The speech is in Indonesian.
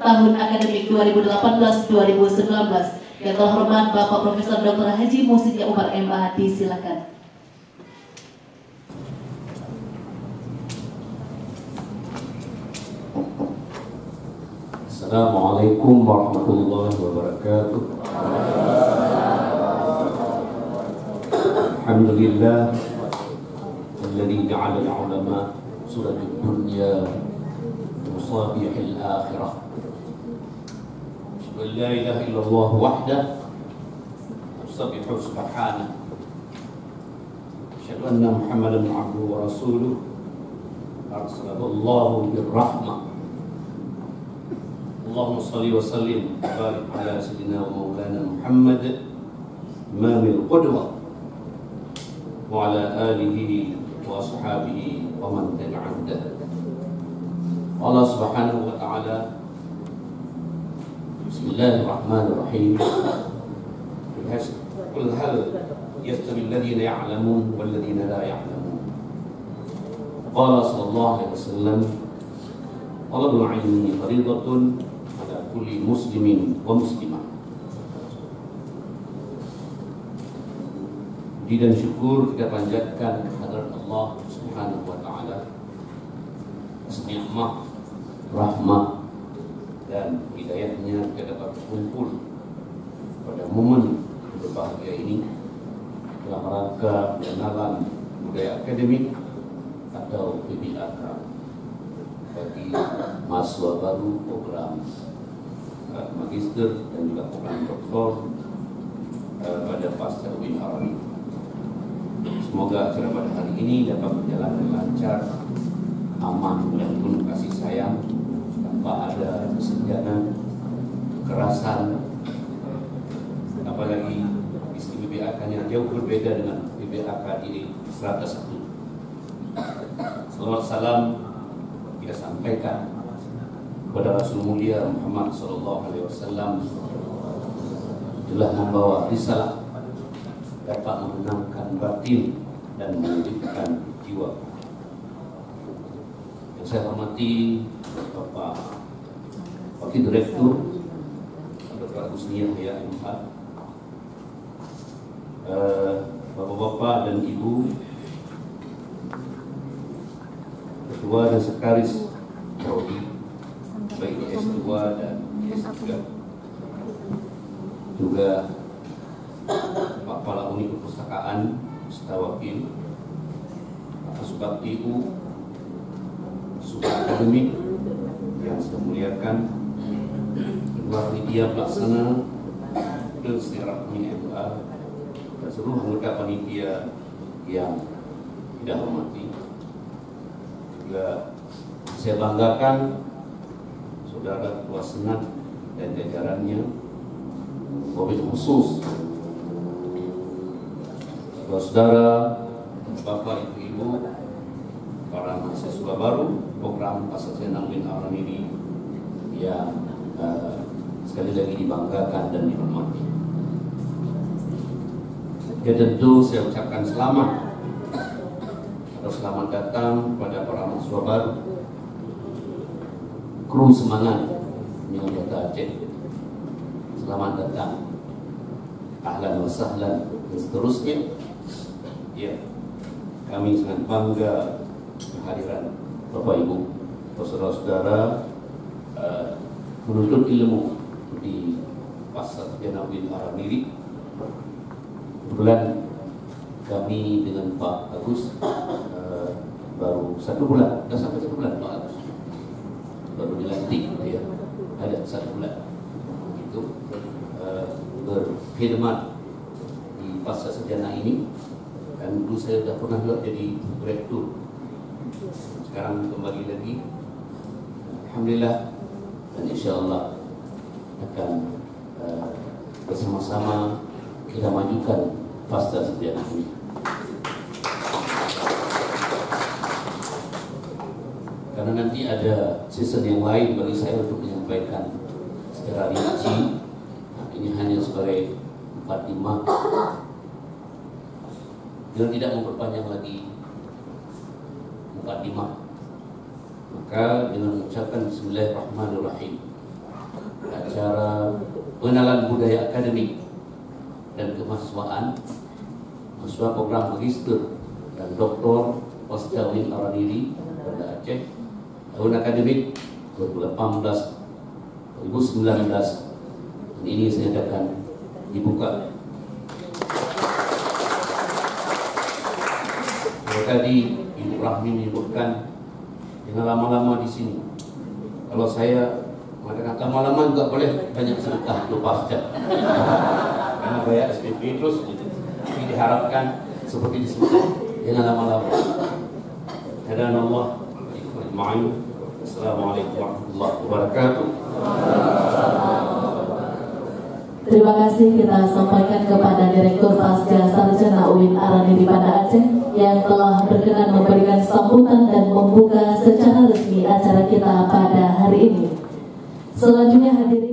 tahun akademik 2018-2019. Yang terhormat Bapak Profesor Dr. Haji Muhsin Umar MA, disilakan. Assalamualaikum warahmatullahi wabarakatuh. Alhamdulillah alladzi ja'ala al-ulama suratul dunya musabihil akhirah. Asyhadu an la ilaha illallah wahdahu yusabbihu subhanahu. Asyhadu anna Muhammadan abduhu wa rasuluh arsalahu Allahu birrahmah. Allahumma salli wa sallim wa barik ala sayyidina wa maulana Muhammad imamil qudwah wa ala alihi wa ashabihi wa man tabi'ahu. Allah subhanahu wa ta'ala, bismillahirrahmanirrahim, qul hal yastawi alladhina ya'lamun wal ladhina la ya'lamun. Qala sallallahu alaihi wasallam, talabul ilmi fariidatun ala kulli muslimin wa muslimah. Puji dan syukur kita panjatkan kehadirat Allah Subhanahu wa taala atas nikmat, rahmat dan hidayahnya kita dapat berkumpul pada momen berbahagia ini dalam rangka pengenalan budaya akademik atau PBAK bagi mahasiswa baru program magister dan juga program doktor pada pasca UIN Arabi. Semoga acara pada hari ini dapat berjalan dengan lancar, aman, dan penuh kasih sayang, tanpa ada kesenjangan, kekerasan, apalagi isi PBAK-nya jauh berbeda dengan PBAK di Strata 1. Salawat salam kita sampaikan kepada Rasul Mulia Muhammad SAW telah membawa risalah dapat menenangkan batin dan menghidupkan jiwa. Yang saya hormati Bapak Wakil Direktur Dr. Husniyah ya MH, Bapak-bapak dan Ibu Ketua dan Sekretaris Prodi baik S2 dan S3, juga Pak Kepala Unit Perpustakaan Ustaz Wakil, Pak Subakti-U, Subak Akademik yang saya muliakan, Ketua Panitia Pelaksana dan Silaturahmi MA, dan seluruh anggota panitia yang tidak hormati. Juga saya banggakan Saudara Ketua Senat dan jajarannya, wabil khusus saudara, Bapak, Ibu-ibu, para mahasiswa baru program Sarjana UIN Arabi ini yang sekali lagi dibanggakan dan dihormati. Ya, tentu saya ucapkan selamat atau selamat datang kepada para mahasiswa baru, kru semangat Minangkabau Aceh. Selamat datang, ahlan wa sahlan, dan seterusnya. Ya, kami sangat bangga kehadiran Bapak Ibu, saudara-saudara menuntut ilmu di Sarjana UIN Arabi. Kebetulan kami dengan Pak Agus baru 1 bulan, sudah sampai 1 bulan Pak Agus baru dilantik, ya, ada 1 bulan itu berkhidmat di pasca sarjana ini. Dan dulu saya sudah pernah juga jadi direktur, sekarang kembali lagi, alhamdulillah, dan insya Allah akan bersama-sama kita majukan pasca sarjana ini. Karena nanti ada season yang lain bagi saya untuk menyampaikan secara rinci. Ini hanya sebagai mukadimah dan tidak memperpanjang lagi mukadimah. Maka dengan mengucapkan Bismillahirrahmanirrahim, acara pengenalan budaya akademik dan kemahasiswaan mahasiswa program magister dan doktor Osdawin Araniri pada Aceh tahun akademik 2018-2019. Ini saya akan dibuka. Kalau tadi Ibu Rahmi menyebutkan jangan lama-lama di sini. Kalau saya mengatakan lama-lama juga boleh, banyak sedekah lupa saja. Karena bayar SPP terus, tapi diharapkan seperti disebut jangan lama-lama. Hadanallah ajma'in. Assalamualaikum warahmatullahi wabarakatuh. Terima kasih kita sampaikan kepada Direktur Pasca Sarjana UIN Araniri Banda Aceh yang telah berkenan memberikan sambutan dan membuka secara resmi acara kita pada hari ini. Selanjutnya hadirin